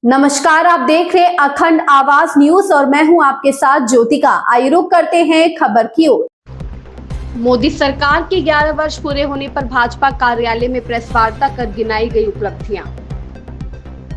नमस्कार, आप देख रहे हैं अखंड आवाज न्यूज और मैं हूं आपके साथ ज्योतिका। आइए रुक करते हैं खबर की ओर। मोदी सरकार के 11 वर्ष पूरे होने पर भाजपा कार्यालय में प्रेस वार्ता कर गिनाई गई उपलब्धियां।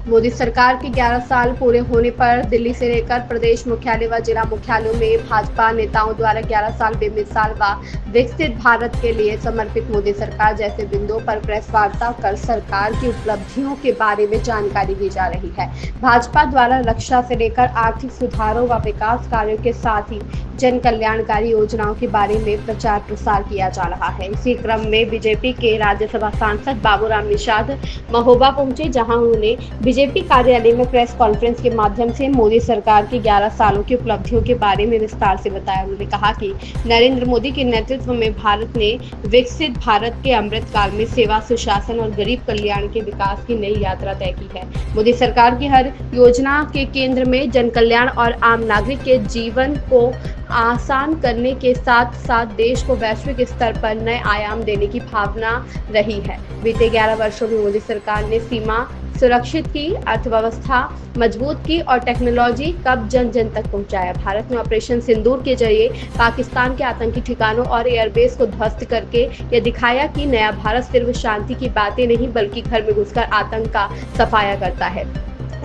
मोदी सरकार के 11 साल पूरे होने पर दिल्ली से लेकर प्रदेश मुख्यालय व जिला मुख्यालयों में भाजपा नेताओं द्वारा 11 साल बेमिसाल व विकसित भारत के लिए समर्पित मोदी सरकार जैसे बिंदुओं पर प्रेस वार्ता कर सरकार की उपलब्धियों के बारे में जानकारी दी जा रही है। भाजपा द्वारा रक्षा से लेकर आर्थिक सुधारों व विकास कार्यों के साथ ही जन कल्याणकारी योजनाओं के बारे में प्रचार प्रसार किया जा रहा है। इसी क्रम में बीजेपी के राज्यसभा सांसद बाबूराम निषाद महोबा पहुंचे, जहां उन्होंने बीजेपी कार्यालय में प्रेस कॉन्फ्रेंस के माध्यम से मोदी सरकार के 11 सालों की उपलब्धियों के बारे में विस्तार से बताया। उन्होंने कहा कि नरेंद्र मोदी के नेतृत्व में भारत ने विकसित भारत के अमृत काल में सेवा, सुशासन और गरीब कल्याण के विकास की नई यात्रा तय की है। मोदी सरकार की हर योजना के केंद्र में जन कल्याण और आम नागरिक के जीवन को आसान करने के साथ साथ देश को वैश्विक स्तर पर नए आयाम देने की भावना रही है। बीते 11 वर्षों में मोदी सरकार ने सीमा सुरक्षित की, अर्थव्यवस्था मजबूत की और टेक्नोलॉजी कब जन जन तक पहुंचाया। भारत ने ऑपरेशन सिंदूर के जरिए पाकिस्तान के आतंकी ठिकानों और एयरबेस को ध्वस्त करके यह दिखाया कि नया भारत सिर्फ शांति की बातें नहीं बल्कि घर में घुसकर आतंक का सफाया करता है।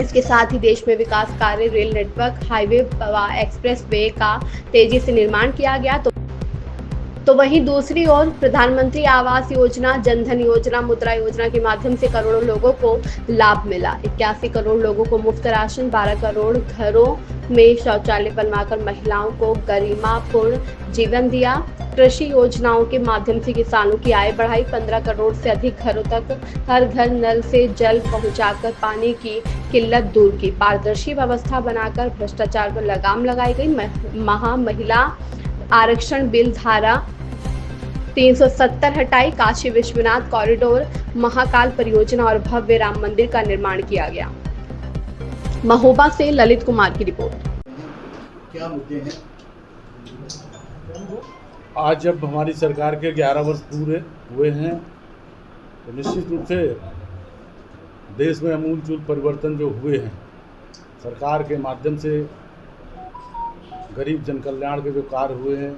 इसके साथ ही देश में विकास कार्य, रेल नेटवर्क, हाईवे व एक्सप्रेस वे का तेजी से निर्माण किया गया। तो वहीं दूसरी ओर प्रधानमंत्री आवास योजना, जनधन योजना, मुद्रा योजना के माध्यम से करोड़ों लोगों को लाभ मिला। 81 करोड़ लोगों को मुफ्त राशन, 12 करोड़ घरों में शौचालय बनवाकर महिलाओं को गरिमापूर्ण जीवन दिया। कृषि योजनाओं के माध्यम से किसानों की आय बढ़ाई। 15 करोड़ से अधिक घरों तक हर घर नल से जल पहुंचाकर पानी की किल्लत दूर की। पारदर्शी व्यवस्था बनाकर भ्रष्टाचार पर लगाम लगाई गई। महिला आरक्षण बिल धारा 370 हटाई। काशी विश्वनाथ कॉरिडोर, महाकाल परियोजना और भव्य राम मंदिर का निर्माण किया गया। महोबा से ललित कुमार की रिपोर्ट। क्या मुद्दे हैं? आज जब हमारी सरकार के 11 वर्ष पूरे हुए हैं तो निश्चित रूप से देश में आमूलचूल परिवर्तन जो हुए हैं, सरकार के माध्यम से गरीब जन कल्याण के जो कार्य हुए हैं,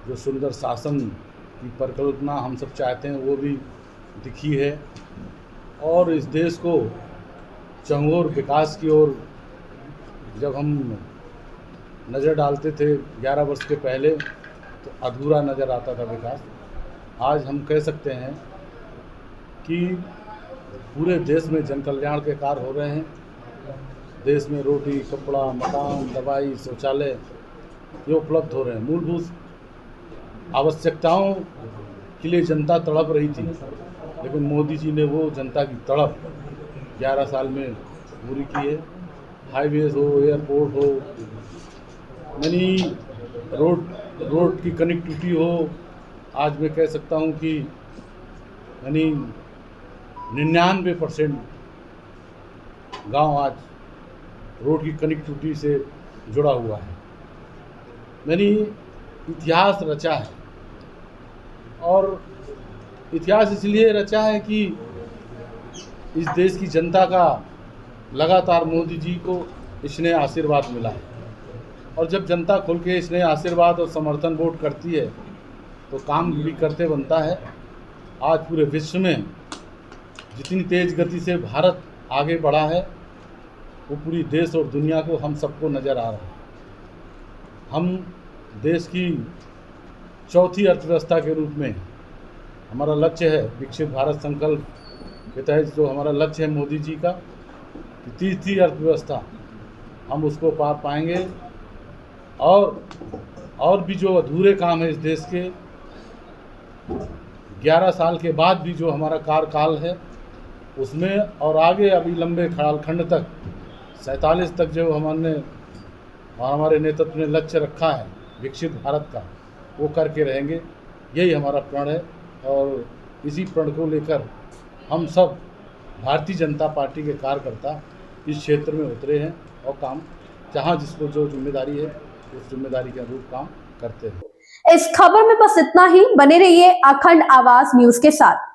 जो सुंदर शासन की परिकल्पना हम सब चाहते हैं वो भी दिखी है और इस देश को चहुओर विकास की ओर जब हम नज़र डालते थे 11 वर्ष के पहले तो अधूरा नज़र आता था विकास। आज हम कह सकते हैं कि पूरे देश में जन कल्याण के कार्य हो रहे हैं। देश में रोटी, कपड़ा, मकान, दवाई, शौचालय ये उपलब्ध हो रहे हैं। मूलभूत आवश्यकताओं के लिए जनता तड़प रही थी, लेकिन मोदी जी ने वो जनता की तड़प 11 साल में पूरी की है। हाईवेज हो, एयरपोर्ट हो, यानी रोड की कनेक्टिविटी हो। आज मैं कह सकता हूँ कि यानी 99% गांव आज रोड की कनेक्टिविटी से जुड़ा हुआ है। यानी इतिहास रचा है और इतिहास इसलिए रचा है कि इस देश की जनता का लगातार मोदी जी को स्नेह आशीर्वाद मिला है और जब जनता खुल के स्नेह आशीर्वाद और समर्थन वोट करती है तो काम भी करते बनता है। आज पूरे विश्व में जितनी तेज़ गति से भारत आगे बढ़ा है वो पूरी देश और दुनिया को हम सबको नज़र आ रहा है। हम देश की चौथी अर्थव्यवस्था के रूप में हमारा लक्ष्य है विकसित भारत संकल्प के तहत जो हमारा लक्ष्य है मोदी जी का कि तीसरी अर्थव्यवस्था हम उसको पार पाएंगे और भी जो अधूरे काम है इस देश के 11 साल के बाद भी जो हमारा कार्यकाल है उसमें और आगे अभी लंबे कालखंड तक 47 तक जो हमने और हमारे नेतृत्व ने लक्ष्य रखा है विकसित भारत का वो करके रहेंगे। यही हमारा प्रण है और इसी प्रण को लेकर हम सब भारतीय जनता पार्टी के कार्यकर्ता इस क्षेत्र में उतरे हैं और काम जहां जिसको जो जिम्मेदारी है उस जिम्मेदारी के अनुरूप काम करते हैं। इस खबर में बस इतना ही। बने रहिए अखंड आवाज न्यूज के साथ।